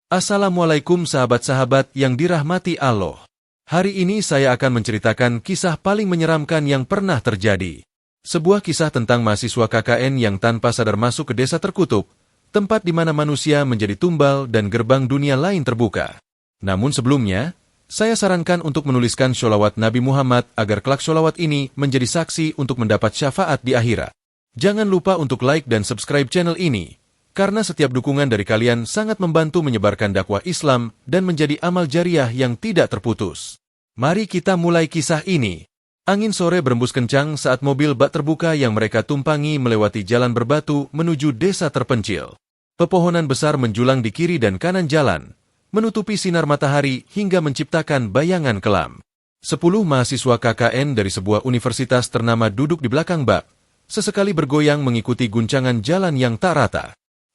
Assalamualaikum sahabat-sahabat yang dirahmati Allah. Hari ini saya akan menceritakan kisah paling menyeramkan yang pernah terjadi. Sebuah kisah tentang mahasiswa KKN yang tanpa sadar masuk ke desa terkutuk, tempat di mana manusia menjadi tumbal dan gerbang dunia lain terbuka. Namun sebelumnya, saya sarankan untuk menuliskan sholawat Nabi Muhammad agar kelak sholawat ini menjadi saksi untuk mendapat syafaat di akhirat. Jangan lupa untuk like dan subscribe channel ini, karena setiap dukungan dari kalian sangat membantu menyebarkan dakwah Islam dan menjadi amal jariah yang tidak terputus. Mari kita mulai kisah ini. Angin sore berembus kencang saat mobil bak terbuka yang mereka tumpangi melewati jalan berbatu menuju desa terpencil. Pepohonan besar menjulang di kiri dan kanan jalan, menutupi sinar matahari hingga menciptakan bayangan kelam. 10 mahasiswa KKN dari sebuah universitas ternama duduk di belakang bak, sesekali bergoyang mengikuti guncangan jalan yang tak rata.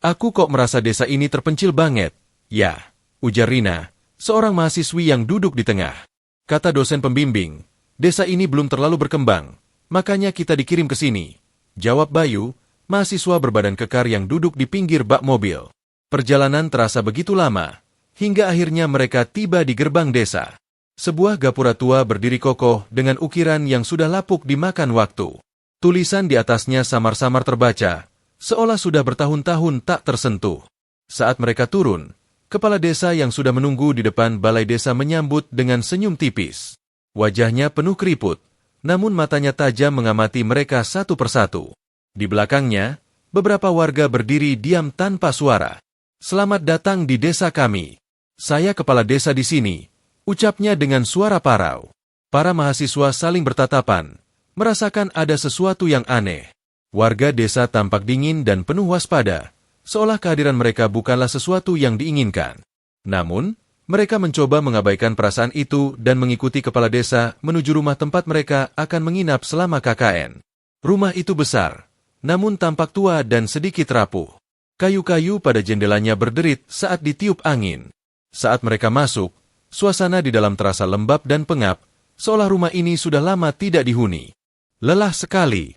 Aku kok merasa desa ini terpencil banget. Ya, ujar Rina, seorang mahasiswi yang duduk di tengah. Kata dosen pembimbing, desa ini belum terlalu berkembang, makanya kita dikirim ke sini. Jawab Bayu, mahasiswa berbadan kekar yang duduk di pinggir bak mobil. Perjalanan terasa begitu lama, hingga akhirnya mereka tiba di gerbang desa. Sebuah gapura tua berdiri kokoh dengan ukiran yang sudah lapuk dimakan waktu. Tulisan di atasnya samar-samar terbaca, seolah sudah bertahun-tahun tak tersentuh. Saat mereka turun, kepala desa yang sudah menunggu di depan balai desa menyambut dengan senyum tipis. Wajahnya penuh keriput, namun matanya tajam mengamati mereka satu persatu. Di belakangnya, beberapa warga berdiri diam tanpa suara. "Selamat datang di desa kami. Saya kepala desa di sini," ucapnya dengan suara parau. Para mahasiswa saling bertatapan, merasakan ada sesuatu yang aneh. Warga desa tampak dingin dan penuh waspada, seolah kehadiran mereka bukanlah sesuatu yang diinginkan. Namun, mereka mencoba mengabaikan perasaan itu dan mengikuti kepala desa menuju rumah tempat mereka akan menginap selama KKN. Rumah itu besar, namun tampak tua dan sedikit rapuh. Kayu-kayu pada jendelanya berderit saat ditiup angin. Saat mereka masuk, suasana di dalam terasa lembab dan pengap, seolah rumah ini sudah lama tidak dihuni. "Lelah sekali.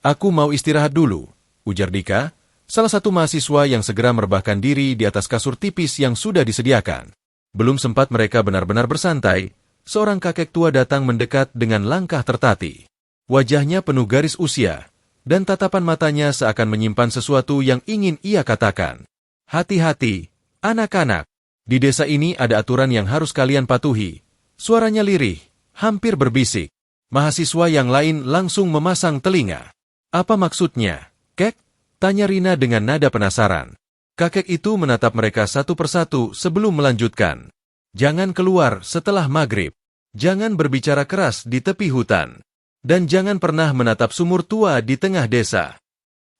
Aku mau istirahat dulu," ujar Dika, salah satu mahasiswa yang segera merebahkan diri di atas kasur tipis yang sudah disediakan. Belum sempat mereka benar-benar bersantai, seorang kakek tua datang mendekat dengan langkah tertati. Wajahnya penuh garis usia, dan tatapan matanya seakan menyimpan sesuatu yang ingin ia katakan. "Hati-hati, anak-anak. Di desa ini ada aturan yang harus kalian patuhi." Suaranya lirih, hampir berbisik. Mahasiswa yang lain langsung memasang telinga. "Apa maksudnya, Kek?" tanya Rina dengan nada penasaran. Kakek itu menatap mereka satu persatu sebelum melanjutkan. "Jangan keluar setelah maghrib. Jangan berbicara keras di tepi hutan. Dan jangan pernah menatap sumur tua di tengah desa."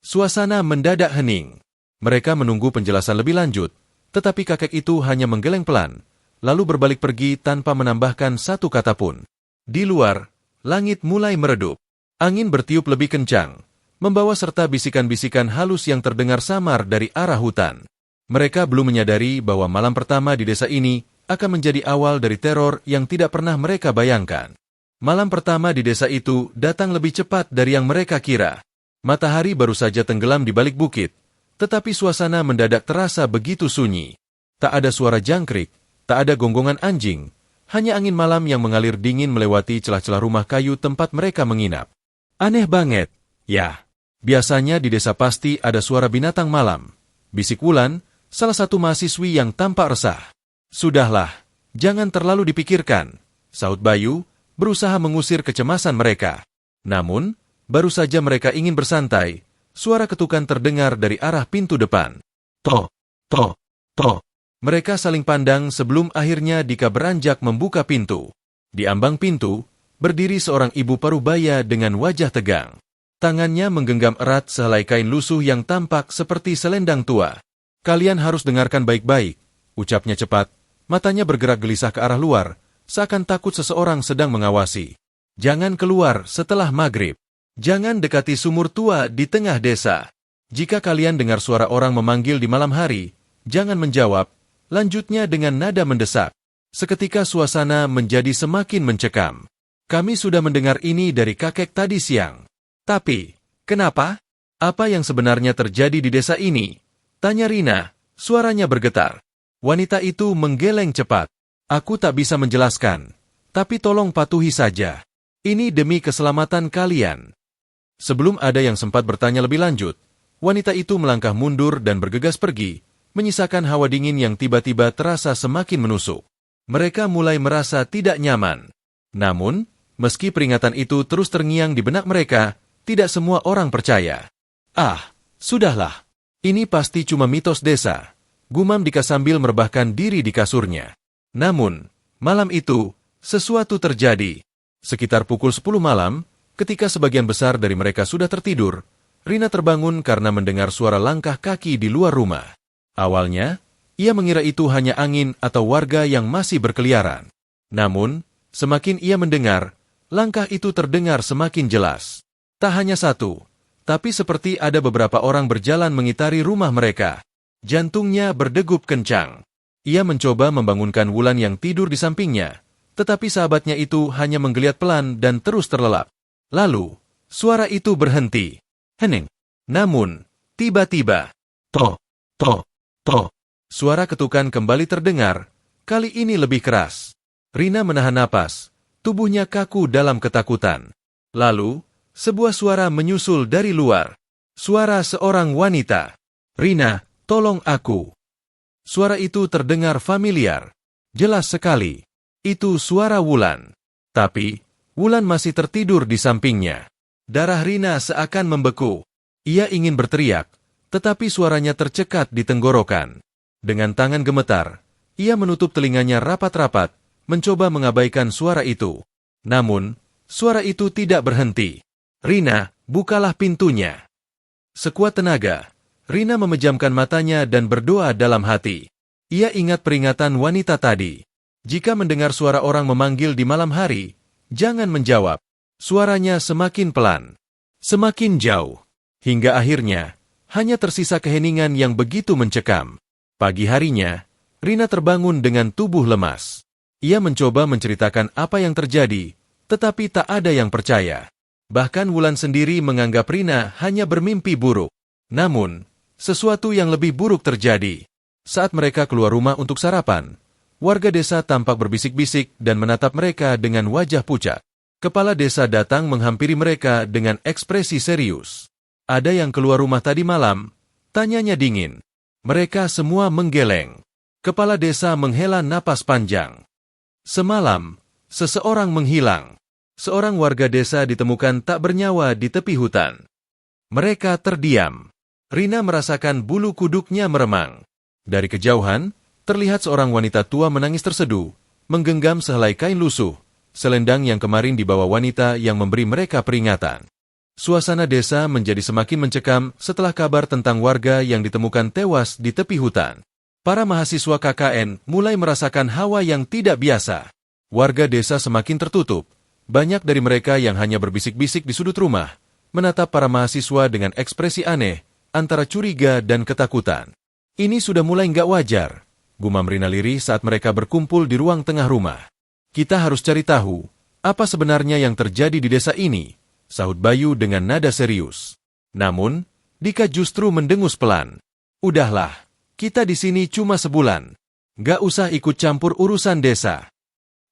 Suasana mendadak hening. Mereka menunggu penjelasan lebih lanjut, tetapi kakek itu hanya menggeleng pelan, lalu berbalik pergi tanpa menambahkan satu kata pun. Di luar, langit mulai meredup. Angin bertiup lebih kencang, membawa serta bisikan-bisikan halus yang terdengar samar dari arah hutan. Mereka belum menyadari bahwa malam pertama di desa ini akan menjadi awal dari teror yang tidak pernah mereka bayangkan. Malam pertama di desa itu datang lebih cepat dari yang mereka kira. Matahari baru saja tenggelam di balik bukit, tetapi suasana mendadak terasa begitu sunyi. Tak ada suara jangkrik, tak ada gonggongan anjing, hanya angin malam yang mengalir dingin melewati celah-celah rumah kayu tempat mereka menginap. "Aneh banget. Ya, biasanya di desa pasti ada suara binatang malam," bisik Wulan, salah satu mahasiswi yang tampak resah. "Sudahlah, jangan terlalu dipikirkan," sahut Bayu, berusaha mengusir kecemasan mereka. Namun, baru saja mereka ingin bersantai, suara ketukan terdengar dari arah pintu depan. "Toh, toh, toh." Mereka saling pandang sebelum akhirnya Dika beranjak membuka pintu. Di ambang pintu, berdiri seorang ibu parubaya dengan wajah tegang. Tangannya menggenggam erat sehelai kain lusuh yang tampak seperti selendang tua. "Kalian harus dengarkan baik-baik," ucapnya cepat, matanya bergerak gelisah ke arah luar, seakan takut seseorang sedang mengawasi. "Jangan keluar setelah maghrib. Jangan dekati sumur tua di tengah desa. Jika kalian dengar suara orang memanggil di malam hari, jangan menjawab," lanjutnya dengan nada mendesak. Seketika suasana menjadi semakin mencekam. "Kami sudah mendengar ini dari kakek tadi siang. Tapi, kenapa? Apa yang sebenarnya terjadi di desa ini?" tanya Rina, suaranya bergetar. Wanita itu menggeleng cepat. Aku tak bisa menjelaskan, tapi tolong patuhi saja. Ini demi keselamatan kalian. Sebelum ada yang sempat bertanya lebih lanjut, wanita itu melangkah mundur dan bergegas pergi, menyisakan hawa dingin yang tiba-tiba terasa semakin menusuk. Mereka mulai merasa tidak nyaman. Namun, meski peringatan itu terus terngiang di benak mereka, tidak semua orang percaya. Ah, sudahlah. Ini pasti cuma mitos desa. Gumam Dika sambil merebahkan diri di kasurnya. Namun, malam itu, sesuatu terjadi. Sekitar pukul 10 malam, ketika sebagian besar dari mereka sudah tertidur, Rina terbangun karena mendengar suara langkah kaki di luar rumah. Awalnya, ia mengira itu hanya angin atau warga yang masih berkeliaran. Namun, semakin ia mendengar, langkah itu terdengar semakin jelas. Tak hanya satu, tapi seperti ada beberapa orang berjalan mengitari rumah mereka. Jantungnya berdegup kencang. Ia mencoba membangunkan Wulan yang tidur di sampingnya, tetapi sahabatnya itu hanya menggeliat pelan dan terus terlelap. Lalu, suara itu berhenti. Hening. Namun, tiba-tiba, toh, toh, toh. Suara ketukan kembali terdengar, kali ini lebih keras. Rina menahan napas, tubuhnya kaku dalam ketakutan. Lalu, sebuah suara menyusul dari luar. Suara seorang wanita. Rina, tolong aku. Suara itu terdengar familiar. Jelas sekali. Itu suara Wulan. Tapi, Wulan masih tertidur di sampingnya. Darah Rina seakan membeku. Ia ingin berteriak, tetapi suaranya tercekat di tenggorokan. Dengan tangan gemetar, ia menutup telinganya rapat-rapat, mencoba mengabaikan suara itu. Namun, suara itu tidak berhenti. Rina, bukalah pintunya. Sekuat tenaga, Rina memejamkan matanya dan berdoa dalam hati. Ia ingat peringatan wanita tadi. Jika mendengar suara orang memanggil di malam hari, jangan menjawab. Suaranya semakin pelan, semakin jauh, hingga akhirnya hanya tersisa keheningan yang begitu mencekam. Pagi harinya, Rina terbangun dengan tubuh lemas. Ia mencoba menceritakan apa yang terjadi, tetapi tak ada yang percaya. Bahkan Wulan sendiri menganggap Rina hanya bermimpi buruk. Namun, sesuatu yang lebih buruk terjadi. Saat mereka keluar rumah untuk sarapan, warga desa tampak berbisik-bisik dan menatap mereka dengan wajah pucat. Kepala desa datang menghampiri mereka dengan ekspresi serius. Ada yang keluar rumah tadi malam? Tanyanya dingin. Mereka semua menggeleng. Kepala desa menghela napas panjang. Semalam, seseorang menghilang. Seorang warga desa ditemukan tak bernyawa di tepi hutan. Mereka terdiam. Rina merasakan bulu kuduknya meremang. Dari kejauhan, terlihat seorang wanita tua menangis terseduh, menggenggam sehelai kain lusuh, selendang yang kemarin dibawa wanita yang memberi mereka peringatan. Suasana desa menjadi semakin mencekam setelah kabar tentang warga yang ditemukan tewas di tepi hutan. Para mahasiswa KKN mulai merasakan hawa yang tidak biasa. Warga desa semakin tertutup. Banyak dari mereka yang hanya berbisik-bisik di sudut rumah, menatap para mahasiswa dengan ekspresi aneh, antara curiga dan ketakutan. Ini sudah mulai nggak wajar, gumam Rina lirih saat mereka berkumpul di ruang tengah rumah. Kita harus cari tahu, apa sebenarnya yang terjadi di desa ini, sahut Bayu dengan nada serius. Namun, Dika justru mendengus pelan. Udahlah, kita di sini cuma sebulan. Nggak usah ikut campur urusan desa.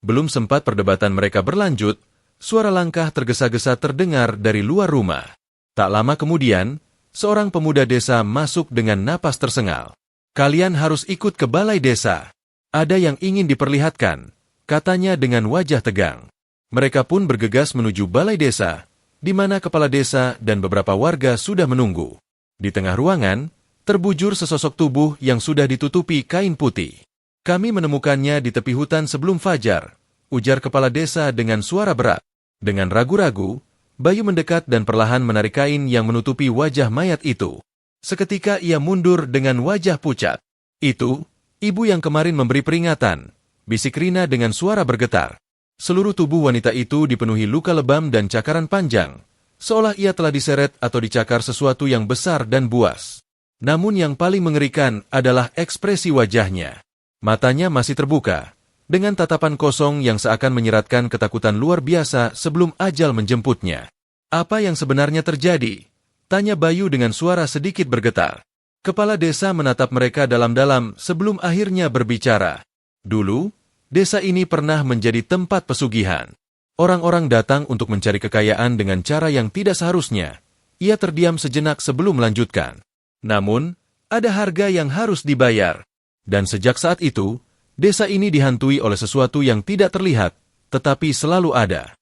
Belum sempat perdebatan mereka berlanjut, suara langkah tergesa-gesa terdengar dari luar rumah. Tak lama kemudian, seorang pemuda desa masuk dengan napas tersengal. Kalian harus ikut ke balai desa. Ada yang ingin diperlihatkan, katanya dengan wajah tegang. Mereka pun bergegas menuju balai desa, di mana kepala desa dan beberapa warga sudah menunggu. Di tengah ruangan, terbujur sesosok tubuh yang sudah ditutupi kain putih. Kami menemukannya di tepi hutan sebelum fajar, ujar kepala desa dengan suara berat. Dengan ragu-ragu, Bayu mendekat dan perlahan menarik kain yang menutupi wajah mayat itu. Seketika ia mundur dengan wajah pucat. Itu, ibu yang kemarin memberi peringatan, bisik Rina dengan suara bergetar. Seluruh tubuh wanita itu dipenuhi luka lebam dan cakaran panjang, seolah ia telah diseret atau dicakar sesuatu yang besar dan buas. Namun yang paling mengerikan adalah ekspresi wajahnya. Matanya masih terbuka, dengan tatapan kosong yang seakan menyeratkan ketakutan luar biasa sebelum ajal menjemputnya. Apa yang sebenarnya terjadi? Tanya Bayu dengan suara sedikit bergetar. Kepala desa menatap mereka dalam-dalam sebelum akhirnya berbicara. Dulu, desa ini pernah menjadi tempat pesugihan. Orang-orang datang untuk mencari kekayaan dengan cara yang tidak seharusnya. Ia terdiam sejenak sebelum melanjutkan. Namun, ada harga yang harus dibayar. Dan sejak saat itu, desa ini dihantui oleh sesuatu yang tidak terlihat, tetapi selalu ada.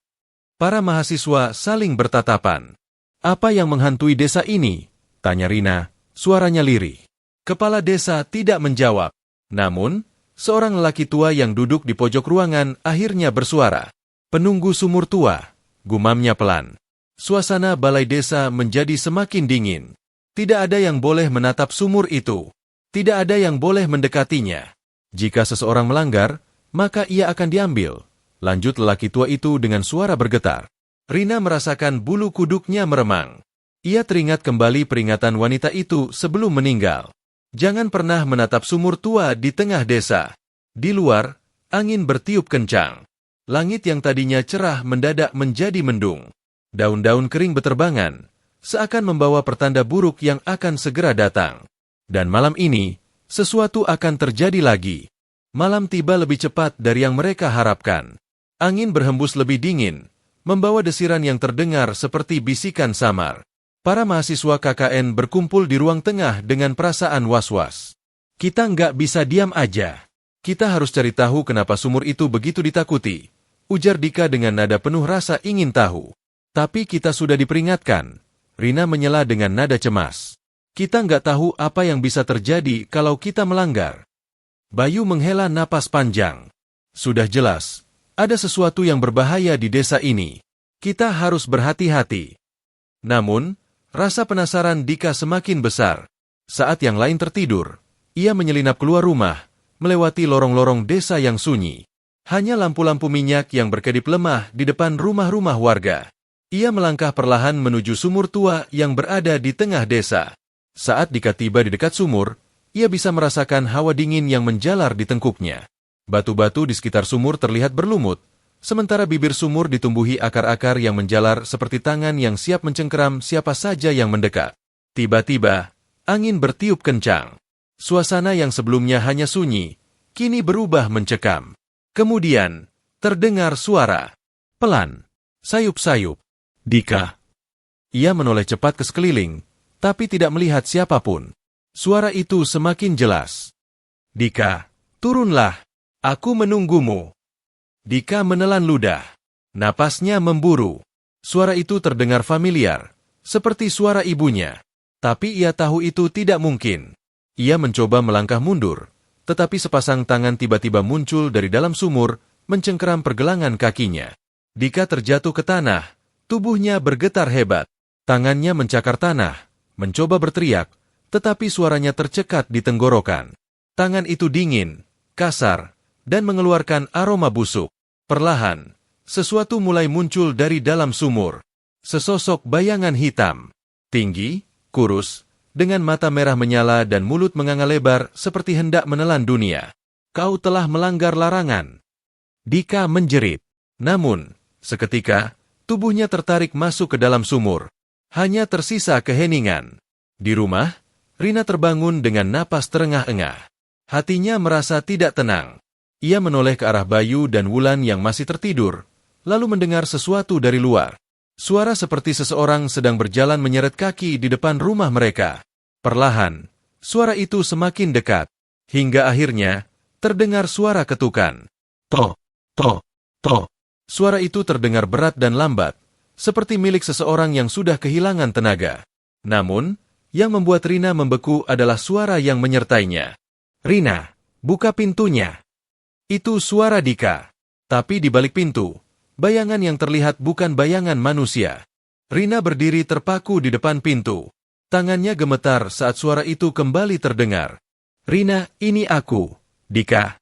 Para mahasiswa saling bertatapan. Apa yang menghantui desa ini? Tanya Rina, suaranya lirih. Kepala desa tidak menjawab. Namun, seorang lelaki tua yang duduk di pojok ruangan akhirnya bersuara. Penunggu sumur tua, gumamnya pelan. Suasana balai desa menjadi semakin dingin. Tidak ada yang boleh menatap sumur itu. Tidak ada yang boleh mendekatinya. Jika seseorang melanggar, maka ia akan diambil. Lanjut lelaki tua itu dengan suara bergetar. Rina merasakan bulu kuduknya meremang. Ia teringat kembali peringatan wanita itu sebelum meninggal. Jangan pernah menatap sumur tua di tengah desa. Di luar, angin bertiup kencang. Langit yang tadinya cerah mendadak menjadi mendung. Daun-daun kering beterbangan, seakan membawa pertanda buruk yang akan segera datang. Dan malam ini, sesuatu akan terjadi lagi. Malam tiba lebih cepat dari yang mereka harapkan. Angin berhembus lebih dingin, membawa desiran yang terdengar seperti bisikan samar. Para mahasiswa KKN berkumpul di ruang tengah dengan perasaan was-was. Kita nggak bisa diam aja. Kita harus cari tahu kenapa sumur itu begitu ditakuti, ujar Dika dengan nada penuh rasa ingin tahu. Tapi kita sudah diperingatkan, Rina menyela dengan nada cemas. Kita nggak tahu apa yang bisa terjadi kalau kita melanggar. Bayu menghela napas panjang. Sudah jelas, ada sesuatu yang berbahaya di desa ini. Kita harus berhati-hati. Namun, rasa penasaran Dika semakin besar. Saat yang lain tertidur, ia menyelinap keluar rumah, melewati lorong-lorong desa yang sunyi. Hanya lampu-lampu minyak yang berkedip lemah di depan rumah-rumah warga. Ia melangkah perlahan menuju sumur tua yang berada di tengah desa. Saat Dika tiba di dekat sumur, ia bisa merasakan hawa dingin yang menjalar di tengkuknya. Batu-batu di sekitar sumur terlihat berlumut, sementara bibir sumur ditumbuhi akar-akar yang menjalar seperti tangan yang siap mencengkeram siapa saja yang mendekat. Tiba-tiba, angin bertiup kencang. Suasana yang sebelumnya hanya sunyi, kini berubah mencekam. Kemudian, terdengar suara. Pelan, sayup-sayup. Dika. Ia menoleh cepat ke sekeliling, tapi tidak melihat siapapun. Suara itu semakin jelas. Dika, turunlah. Aku menunggumu. Dika menelan ludah. Napasnya memburu. Suara itu terdengar familiar, seperti suara ibunya. Tapi ia tahu itu tidak mungkin. Ia mencoba melangkah mundur, tetapi sepasang tangan tiba-tiba muncul dari dalam sumur, mencengkeram pergelangan kakinya. Dika terjatuh ke tanah, tubuhnya bergetar hebat. Tangannya mencakar tanah, mencoba berteriak, tetapi suaranya tercekat di tenggorokan. Tangan itu dingin, kasar, dan mengeluarkan aroma busuk. Perlahan, sesuatu mulai muncul dari dalam sumur. Sesosok bayangan hitam, tinggi, kurus, dengan mata merah menyala dan mulut menganga lebar seperti hendak menelan dunia. Kau telah melanggar larangan. Dika menjerit. Namun, seketika, tubuhnya tertarik masuk ke dalam sumur. Hanya tersisa keheningan. Di rumah, Rina terbangun dengan napas terengah-engah. Hatinya merasa tidak tenang. Ia menoleh ke arah Bayu dan Wulan yang masih tertidur, lalu mendengar sesuatu dari luar. Suara seperti seseorang sedang berjalan menyeret kaki di depan rumah mereka. Perlahan, suara itu semakin dekat, hingga akhirnya terdengar suara ketukan. Toh, toh, toh. Suara itu terdengar berat dan lambat, seperti milik seseorang yang sudah kehilangan tenaga. Namun, yang membuat Rina membeku adalah suara yang menyertainya. Rina, buka pintunya. Itu suara Dika. Tapi di balik pintu, bayangan yang terlihat bukan bayangan manusia. Rina berdiri terpaku di depan pintu. Tangannya gemetar saat suara itu kembali terdengar. Rina, ini aku, Dika.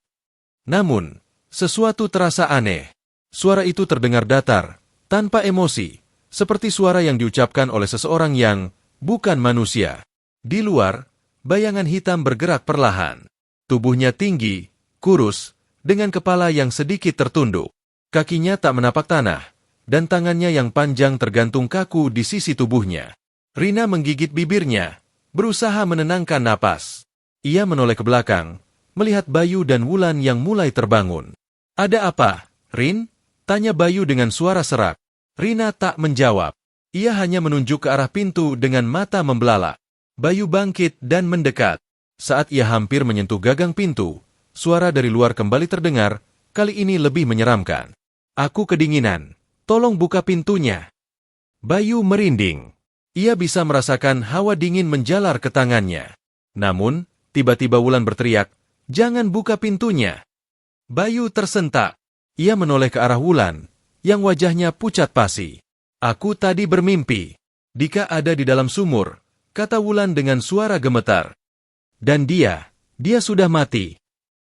Namun, sesuatu terasa aneh. Suara itu terdengar datar, tanpa emosi, seperti suara yang diucapkan oleh seseorang yang bukan manusia. Di luar, bayangan hitam bergerak perlahan. Tubuhnya tinggi, kurus, dengan kepala yang sedikit tertunduk. Kakinya tak menapak tanah, dan tangannya yang panjang tergantung kaku di sisi tubuhnya. Rina menggigit bibirnya, berusaha menenangkan napas. Ia menoleh ke belakang, melihat Bayu dan Wulan yang mulai terbangun. "Ada apa, Rin?" tanya Bayu dengan suara serak. Rina tak menjawab. Ia hanya menunjuk ke arah pintu dengan mata membelalak. Bayu bangkit dan mendekat. Saat ia hampir menyentuh gagang pintu, suara dari luar kembali terdengar, kali ini lebih menyeramkan. "Aku kedinginan. Tolong buka pintunya." Bayu merinding. Ia bisa merasakan hawa dingin menjalar ke tangannya. Namun, tiba-tiba Wulan berteriak, "Jangan buka pintunya." Bayu tersentak. Ia menoleh ke arah Wulan, yang wajahnya pucat pasi. "Aku tadi bermimpi. Dika ada di dalam sumur," kata Wulan dengan suara gemetar. "Dan dia sudah mati."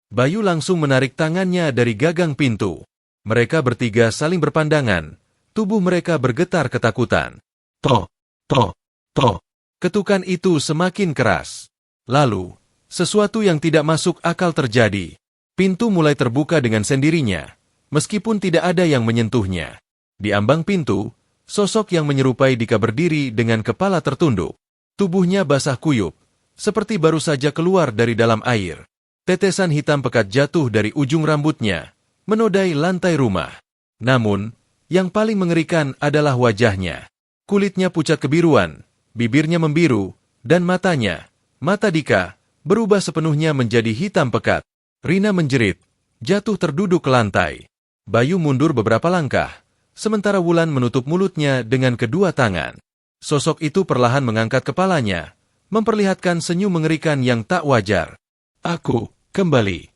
Bayu langsung menarik tangannya dari gagang pintu. Mereka bertiga saling berpandangan, tubuh mereka bergetar ketakutan. Toh, toh, toh. Ketukan itu semakin keras. Lalu, sesuatu yang tidak masuk akal terjadi. Pintu mulai terbuka dengan sendirinya, meskipun tidak ada yang menyentuhnya. Di ambang pintu, sosok yang menyerupai Dika berdiri dengan kepala tertunduk. Tubuhnya basah kuyup, seperti baru saja keluar dari dalam air. Tetesan hitam pekat jatuh dari ujung rambutnya, menodai lantai rumah. Namun, yang paling mengerikan adalah wajahnya. Kulitnya pucat kebiruan, bibirnya membiru, dan matanya, mata Dika, berubah sepenuhnya menjadi hitam pekat. Rina menjerit, jatuh terduduk ke lantai. Bayu mundur beberapa langkah, sementara Wulan menutup mulutnya dengan kedua tangan. Sosok itu perlahan mengangkat kepalanya, memperlihatkan senyum mengerikan yang tak wajar. "Aku kembali,"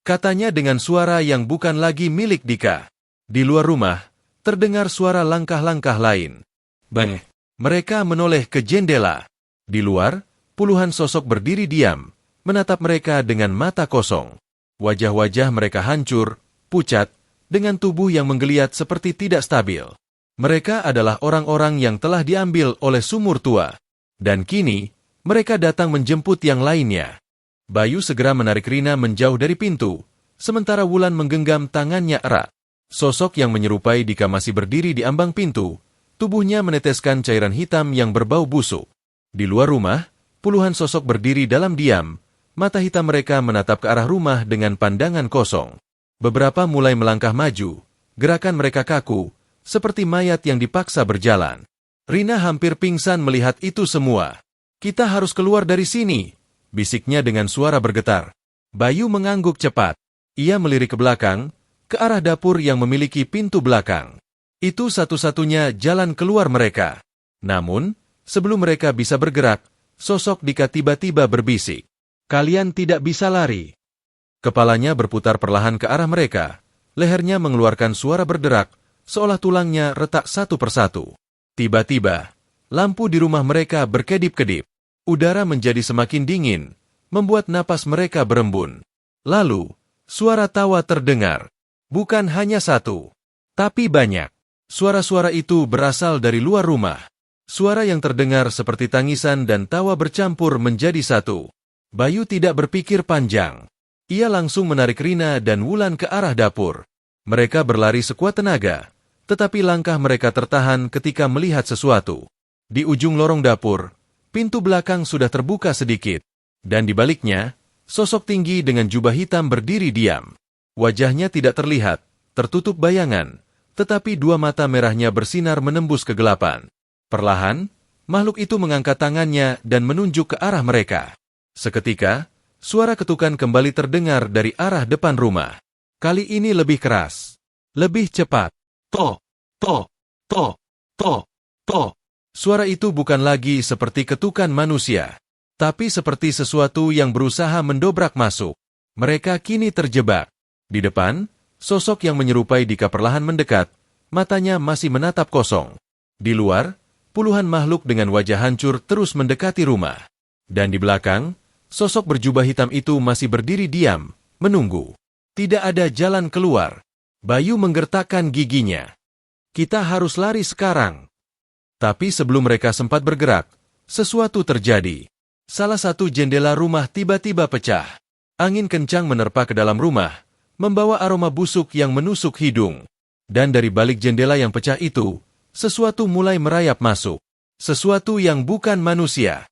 katanya dengan suara yang bukan lagi milik Dika. Di luar rumah, terdengar suara langkah-langkah lain. Bang! Mereka menoleh ke jendela. Di luar, puluhan sosok berdiri diam, menatap mereka dengan mata kosong. Wajah-wajah mereka hancur, pucat, dengan tubuh yang menggeliat seperti tidak stabil. Mereka adalah orang-orang yang telah diambil oleh sumur tua. Dan kini, mereka datang menjemput yang lainnya. Bayu segera menarik Rina menjauh dari pintu, sementara Wulan menggenggam tangannya erat. Sosok yang menyerupai Dika masih berdiri di ambang pintu, tubuhnya meneteskan cairan hitam yang berbau busuk. Di luar rumah, puluhan sosok berdiri dalam diam, mata hitam mereka menatap ke arah rumah dengan pandangan kosong. Beberapa mulai melangkah maju, gerakan mereka kaku, seperti mayat yang dipaksa berjalan. Rina hampir pingsan melihat itu semua. "Kita harus keluar dari sini," bisiknya dengan suara bergetar. Bayu mengangguk cepat. Ia melirik ke belakang, ke arah dapur yang memiliki pintu belakang. Itu satu-satunya jalan keluar mereka. Namun, sebelum mereka bisa bergerak, sosok Dika tiba-tiba berbisik. "Kalian tidak bisa lari." Kepalanya berputar perlahan ke arah mereka, lehernya mengeluarkan suara berderak, seolah tulangnya retak satu persatu. Tiba-tiba, lampu di rumah mereka berkedip-kedip. Udara menjadi semakin dingin, membuat napas mereka berembun. Lalu, suara tawa terdengar. Bukan hanya satu, tapi banyak. Suara-suara itu berasal dari luar rumah. Suara yang terdengar seperti tangisan dan tawa bercampur menjadi satu. Bayu tidak berpikir panjang. Ia langsung menarik Rina dan Wulan ke arah dapur. Mereka berlari sekuat tenaga, tetapi langkah mereka tertahan ketika melihat sesuatu. Di ujung lorong dapur, pintu belakang sudah terbuka sedikit, dan di baliknya, sosok tinggi dengan jubah hitam berdiri diam. Wajahnya tidak terlihat, tertutup bayangan, tetapi dua mata merahnya bersinar menembus kegelapan. Perlahan, makhluk itu mengangkat tangannya dan menunjuk ke arah mereka. Seketika, suara ketukan kembali terdengar dari arah depan rumah. Kali ini lebih keras, lebih cepat. Toh, toh, toh, toh, toh. Suara itu bukan lagi seperti ketukan manusia, tapi seperti sesuatu yang berusaha mendobrak masuk. Mereka kini terjebak. Di depan, sosok yang menyerupai Dika perlahan mendekat, matanya masih menatap kosong. Di luar, puluhan makhluk dengan wajah hancur terus mendekati rumah. Dan di belakang, sosok berjubah hitam itu masih berdiri diam, menunggu. Tidak ada jalan keluar. Bayu menggertakkan giginya. "Kita harus lari sekarang." Tapi sebelum mereka sempat bergerak, sesuatu terjadi. Salah satu jendela rumah tiba-tiba pecah. Angin kencang menerpa ke dalam rumah, membawa aroma busuk yang menusuk hidung. Dan dari balik jendela yang pecah itu, sesuatu mulai merayap masuk. Sesuatu yang bukan manusia.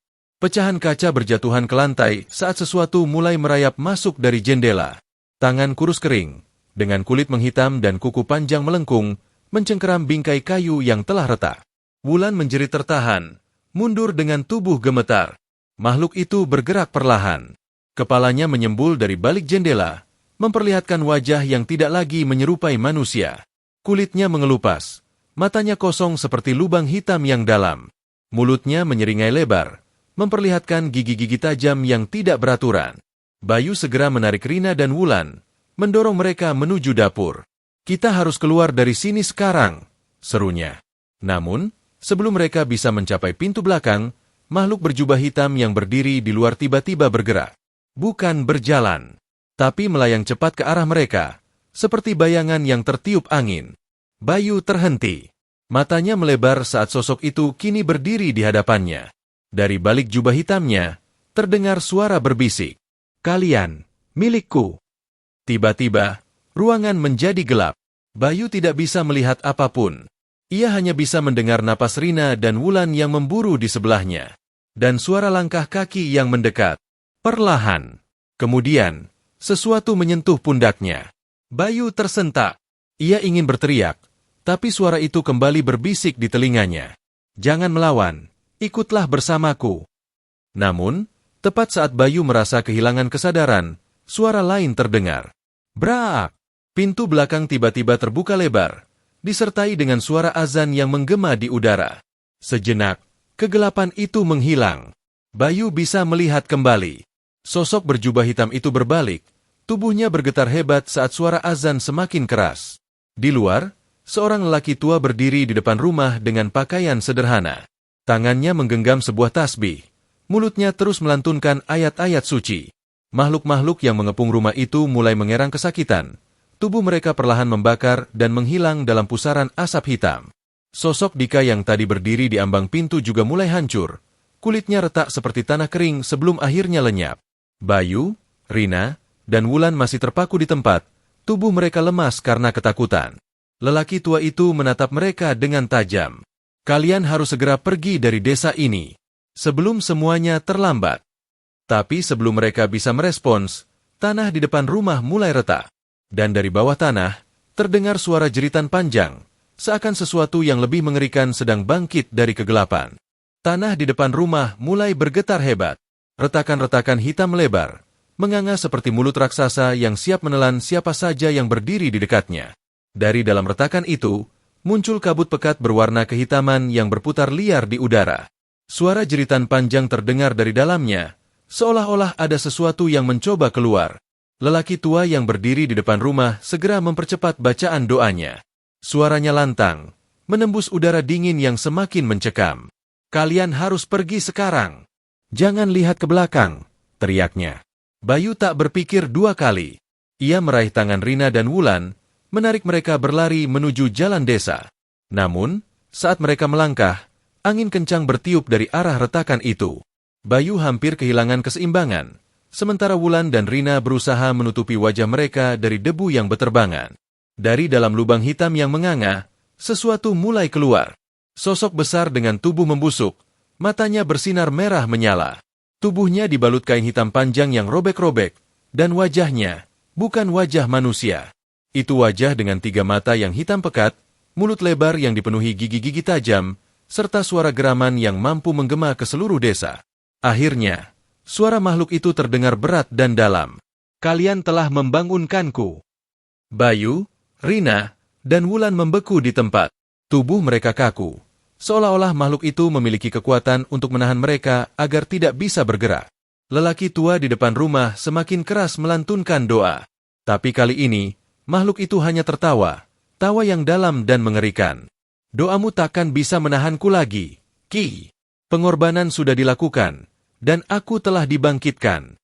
Pecahan kaca berjatuhan ke lantai saat sesuatu mulai merayap masuk dari jendela. Tangan kurus kering, dengan kulit menghitam dan kuku panjang melengkung, mencengkeram bingkai kayu yang telah retak. Wulan menjerit tertahan, mundur dengan tubuh gemetar. Makhluk itu bergerak perlahan. Kepalanya menyembul dari balik jendela, memperlihatkan wajah yang tidak lagi menyerupai manusia. Kulitnya mengelupas, matanya kosong seperti lubang hitam yang dalam. Mulutnya menyeringai lebar, memperlihatkan gigi-gigi tajam yang tidak beraturan. Bayu segera menarik Rina dan Wulan, mendorong mereka menuju dapur. "Kita harus keluar dari sini sekarang," serunya. Namun, sebelum mereka bisa mencapai pintu belakang, makhluk berjubah hitam yang berdiri di luar tiba-tiba bergerak. Bukan berjalan, tapi melayang cepat ke arah mereka, seperti bayangan yang tertiup angin. Bayu terhenti. Matanya melebar saat sosok itu kini berdiri di hadapannya. Dari balik jubah hitamnya, terdengar suara berbisik. "Kalian, milikku." Tiba-tiba, ruangan menjadi gelap. Bayu tidak bisa melihat apapun. Ia hanya bisa mendengar napas Rina dan Wulan yang memburu di sebelahnya. Dan suara langkah kaki yang mendekat. Perlahan. Kemudian, sesuatu menyentuh pundaknya. Bayu tersentak. Ia ingin berteriak, tapi suara itu kembali berbisik di telinganya. "Jangan melawan. Ikutlah bersamaku." Namun, tepat saat Bayu merasa kehilangan kesadaran, suara lain terdengar. Brak! Pintu belakang tiba-tiba terbuka lebar, disertai dengan suara azan yang menggema di udara. Sejenak, kegelapan itu menghilang. Bayu bisa melihat kembali. Sosok berjubah hitam itu berbalik, tubuhnya bergetar hebat saat suara azan semakin keras. Di luar, seorang lelaki tua berdiri di depan rumah dengan pakaian sederhana. Tangannya menggenggam sebuah tasbih. Mulutnya terus melantunkan ayat-ayat suci. Makhluk-makhluk yang mengepung rumah itu mulai mengerang kesakitan. Tubuh mereka perlahan membakar dan menghilang dalam pusaran asap hitam. Sosok Dika yang tadi berdiri di ambang pintu juga mulai hancur. Kulitnya retak seperti tanah kering sebelum akhirnya lenyap. Bayu, Rina, dan Wulan masih terpaku di tempat. Tubuh mereka lemas karena ketakutan. Lelaki tua itu menatap mereka dengan tajam. "Kalian harus segera pergi dari desa ini, sebelum semuanya terlambat." Tapi sebelum mereka bisa merespons, tanah di depan rumah mulai retak. Dan dari bawah tanah, terdengar suara jeritan panjang, seakan sesuatu yang lebih mengerikan sedang bangkit dari kegelapan. Tanah di depan rumah mulai bergetar hebat. Retakan-retakan hitam melebar, menganga seperti mulut raksasa yang siap menelan siapa saja yang berdiri di dekatnya. Dari dalam retakan itu, muncul kabut pekat berwarna kehitaman yang berputar liar di udara. Suara jeritan panjang terdengar dari dalamnya, seolah-olah ada sesuatu yang mencoba keluar. Lelaki tua yang berdiri di depan rumah segera mempercepat bacaan doanya. Suaranya lantang, menembus udara dingin yang semakin mencekam. "Kalian harus pergi sekarang. Jangan lihat ke belakang," teriaknya. Bayu tak berpikir dua kali. Ia meraih tangan Rina dan Wulan, menarik mereka berlari menuju jalan desa. Namun, saat mereka melangkah, angin kencang bertiup dari arah retakan itu. Bayu hampir kehilangan keseimbangan, sementara Wulan dan Rina berusaha menutupi wajah mereka dari debu yang beterbangan. Dari dalam lubang hitam yang menganga, sesuatu mulai keluar. Sosok besar dengan tubuh membusuk, matanya bersinar merah menyala. Tubuhnya dibalut kain hitam panjang yang robek-robek, dan wajahnya bukan wajah manusia. Itu wajah dengan 3 mata yang hitam pekat, mulut lebar yang dipenuhi gigi-gigi tajam, serta suara geraman yang mampu menggema ke seluruh desa. Akhirnya, suara makhluk itu terdengar berat dan dalam. "Kalian telah membangunkanku." Bayu, Rina, dan Wulan membeku di tempat. Tubuh mereka kaku, seolah-olah makhluk itu memiliki kekuatan untuk menahan mereka agar tidak bisa bergerak. Lelaki tua di depan rumah semakin keras melantunkan doa. Tapi kali ini, makhluk itu hanya tertawa, tawa yang dalam dan mengerikan. "Doamu takkan bisa menahanku lagi, Ki. Pengorbanan sudah dilakukan, dan aku telah dibangkitkan."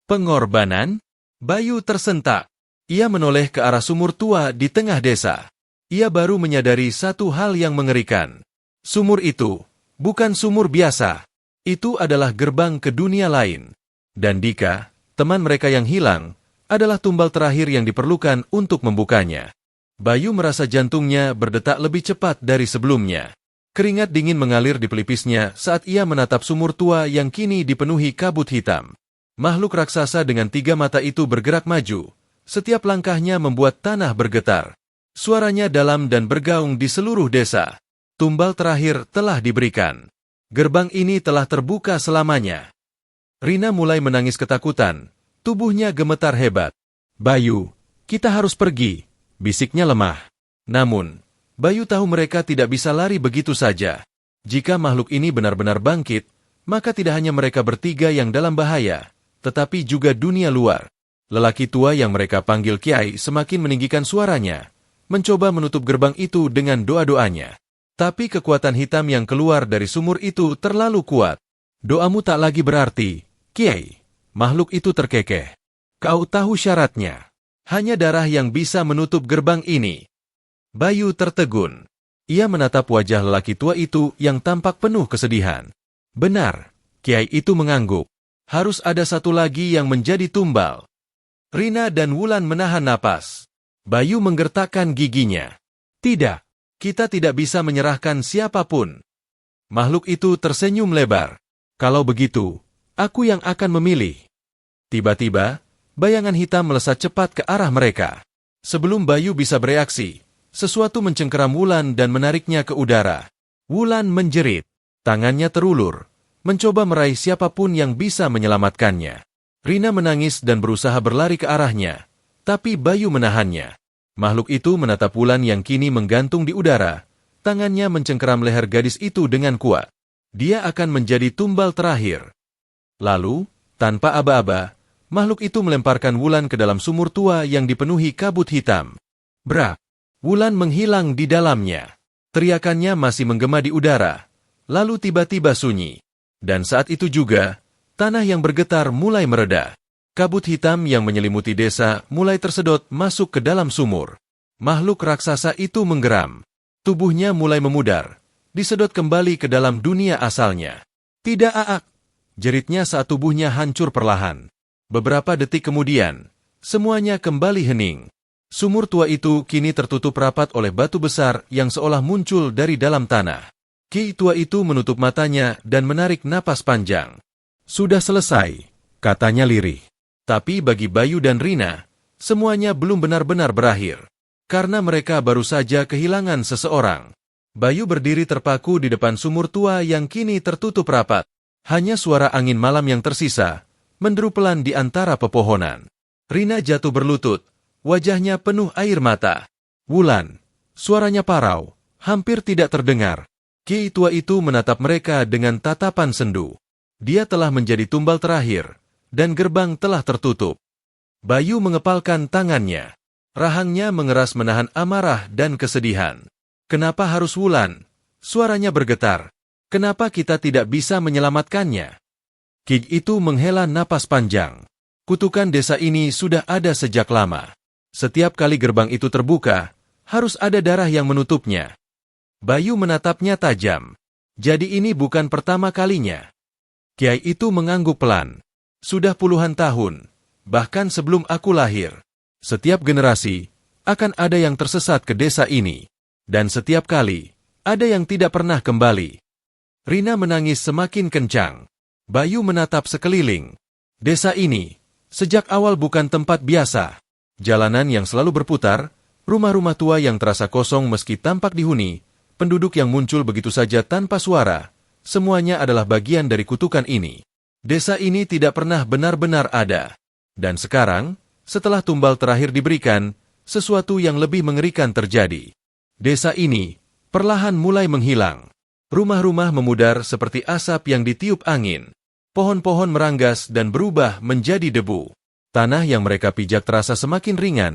"Pengorbanan?" Bayu tersentak. Ia menoleh ke arah sumur tua di tengah desa. Ia baru menyadari satu hal yang mengerikan. Sumur itu bukan sumur biasa. Itu adalah gerbang ke dunia lain. Dan Dika, teman mereka yang hilang, adalah tumbal terakhir yang diperlukan untuk membukanya. Bayu merasa jantungnya berdetak lebih cepat dari sebelumnya. Keringat dingin mengalir di pelipisnya saat ia menatap sumur tua yang kini dipenuhi kabut hitam. Makhluk raksasa dengan 3 mata itu bergerak maju. Setiap langkahnya membuat tanah bergetar. Suaranya dalam dan bergaung di seluruh desa. Tumbal terakhir telah diberikan. Gerbang ini telah terbuka selamanya. Rina mulai menangis ketakutan. Tubuhnya gemetar hebat. "Bayu, kita harus pergi," bisiknya lemah. Namun, Bayu tahu mereka tidak bisa lari begitu saja. Jika makhluk ini benar-benar bangkit, maka tidak hanya mereka bertiga yang dalam bahaya, tetapi juga dunia luar. Lelaki tua yang mereka panggil Kiai semakin meninggikan suaranya, mencoba menutup gerbang itu dengan doa-doanya. Tapi kekuatan hitam yang keluar dari sumur itu terlalu kuat. "Doamu tak lagi berarti, Kiai," makhluk itu terkekeh. "Kau tahu syaratnya. Hanya darah yang bisa menutup gerbang ini." Bayu tertegun. Ia menatap wajah lelaki tua itu yang tampak penuh kesedihan. "Benar," Kiai itu mengangguk. "Harus ada satu lagi yang menjadi tumbal." Rina dan Wulan menahan napas. Bayu menggertakkan giginya. "Tidak, kita tidak bisa menyerahkan siapapun." Makhluk itu tersenyum lebar. "Kalau begitu, aku yang akan memilih." Tiba-tiba, bayangan hitam melesat cepat ke arah mereka. Sebelum Bayu bisa bereaksi, sesuatu mencengkeram Wulan dan menariknya ke udara. Wulan menjerit. Tangannya terulur, mencoba meraih siapapun yang bisa menyelamatkannya. Rina menangis dan berusaha berlari ke arahnya, tapi Bayu menahannya. Makhluk itu menatap Wulan yang kini menggantung di udara. Tangannya mencengkeram leher gadis itu dengan kuat. Dia akan menjadi tumbal terakhir. Lalu, tanpa aba-aba, makhluk itu melemparkan Wulan ke dalam sumur tua yang dipenuhi kabut hitam. Brak! Wulan menghilang di dalamnya. Teriakannya masih menggema di udara. Lalu tiba-tiba sunyi. Dan saat itu juga, tanah yang bergetar mulai mereda. Kabut hitam yang menyelimuti desa mulai tersedot masuk ke dalam sumur. Makhluk raksasa itu menggeram. Tubuhnya mulai memudar. Disedot kembali ke dalam dunia asalnya. "Tidak, Aak!" jeritnya saat tubuhnya hancur perlahan. Beberapa detik kemudian, semuanya kembali hening. Sumur tua itu kini tertutup rapat oleh batu besar yang seolah muncul dari dalam tanah. Ki tua itu menutup matanya dan menarik napas panjang. "Sudah selesai," katanya lirih. Tapi bagi Bayu dan Rina, semuanya belum benar-benar berakhir. Karena mereka baru saja kehilangan seseorang. Bayu berdiri terpaku di depan sumur tua yang kini tertutup rapat. Hanya suara angin malam yang tersisa, menderu pelan di antara pepohonan. Rina jatuh berlutut. Wajahnya penuh air mata. "Wulan," suaranya parau, hampir tidak terdengar. Ki tua itu menatap mereka dengan tatapan sendu. Dia telah menjadi tumbal terakhir, dan gerbang telah tertutup. Bayu mengepalkan tangannya. Rahangnya mengeras menahan amarah dan kesedihan. "Kenapa harus Wulan?" Suaranya bergetar. "Kenapa kita tidak bisa menyelamatkannya?" Ki itu menghela napas panjang. "Kutukan desa ini sudah ada sejak lama. Setiap kali gerbang itu terbuka, harus ada darah yang menutupnya." Bayu menatapnya tajam. "Jadi ini bukan pertama kalinya." Kiai itu mengangguk pelan. "Sudah puluhan tahun, bahkan sebelum aku lahir. Setiap generasi, akan ada yang tersesat ke desa ini. Dan setiap kali, ada yang tidak pernah kembali." Rina menangis semakin kencang. Bayu menatap sekeliling. Desa ini, sejak awal bukan tempat biasa. Jalanan yang selalu berputar, rumah-rumah tua yang terasa kosong meski tampak dihuni, penduduk yang muncul begitu saja tanpa suara, semuanya adalah bagian dari kutukan ini. Desa ini tidak pernah benar-benar ada. Dan sekarang, setelah tumbal terakhir diberikan, sesuatu yang lebih mengerikan terjadi. Desa ini, perlahan mulai menghilang. Rumah-rumah memudar seperti asap yang ditiup angin. Pohon-pohon meranggas dan berubah menjadi debu. Tanah yang mereka pijak terasa semakin ringan,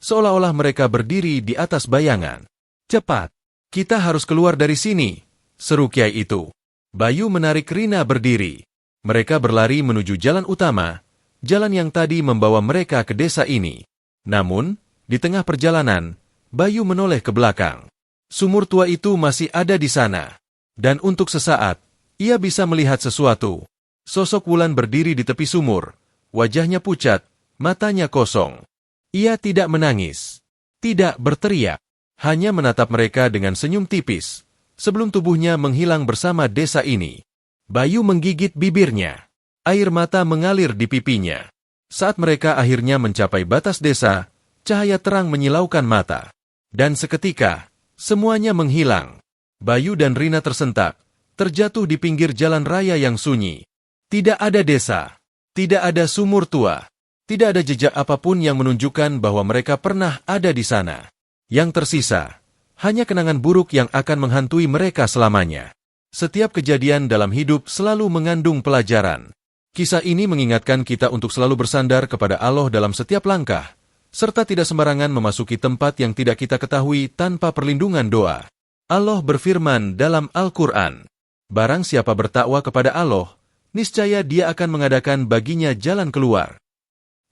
seolah-olah mereka berdiri di atas bayangan. "Cepat, kita harus keluar dari sini," seru Kiai itu. Bayu menarik Rina berdiri. Mereka berlari menuju jalan utama, jalan yang tadi membawa mereka ke desa ini. Namun, di tengah perjalanan, Bayu menoleh ke belakang. Sumur tua itu masih ada di sana. Dan untuk sesaat, ia bisa melihat sesuatu. Sosok Wulan berdiri di tepi sumur. Wajahnya pucat, matanya kosong. Ia tidak menangis, tidak berteriak, hanya menatap mereka dengan senyum tipis. sebelum tubuhnya menghilang bersama desa ini. Bayu menggigit bibirnya. Air mata mengalir di pipinya. Saat mereka akhirnya mencapai batas desa, cahaya terang menyilaukan mata. Dan seketika, semuanya menghilang. Bayu dan Rina tersentak, terjatuh di pinggir jalan raya yang sunyi. Tidak ada desa, tidak ada sumur tua, tidak ada jejak apapun yang menunjukkan bahwa mereka pernah ada di sana. Yang tersisa, hanya kenangan buruk yang akan menghantui mereka selamanya. Setiap kejadian dalam hidup selalu mengandung pelajaran. Kisah ini mengingatkan kita untuk selalu bersandar kepada Allah dalam setiap langkah, serta tidak sembarangan memasuki tempat yang tidak kita ketahui tanpa perlindungan doa. Allah berfirman dalam Al-Quran, "Barang siapa bertakwa kepada Allah, niscaya Dia akan mengadakan baginya jalan keluar."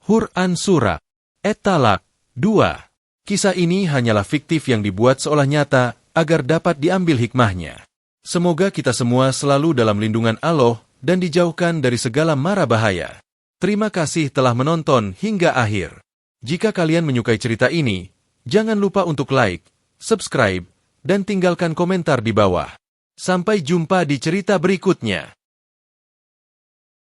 Quran Surah At-Talaq 2. Kisah ini hanyalah fiktif yang dibuat seolah nyata agar dapat diambil hikmahnya. Semoga kita semua selalu dalam lindungan Allah dan dijauhkan dari segala mara bahaya. Terima kasih telah menonton hingga akhir. Jika kalian menyukai cerita ini, jangan lupa untuk like, subscribe, dan tinggalkan komentar di bawah. Sampai jumpa di cerita berikutnya.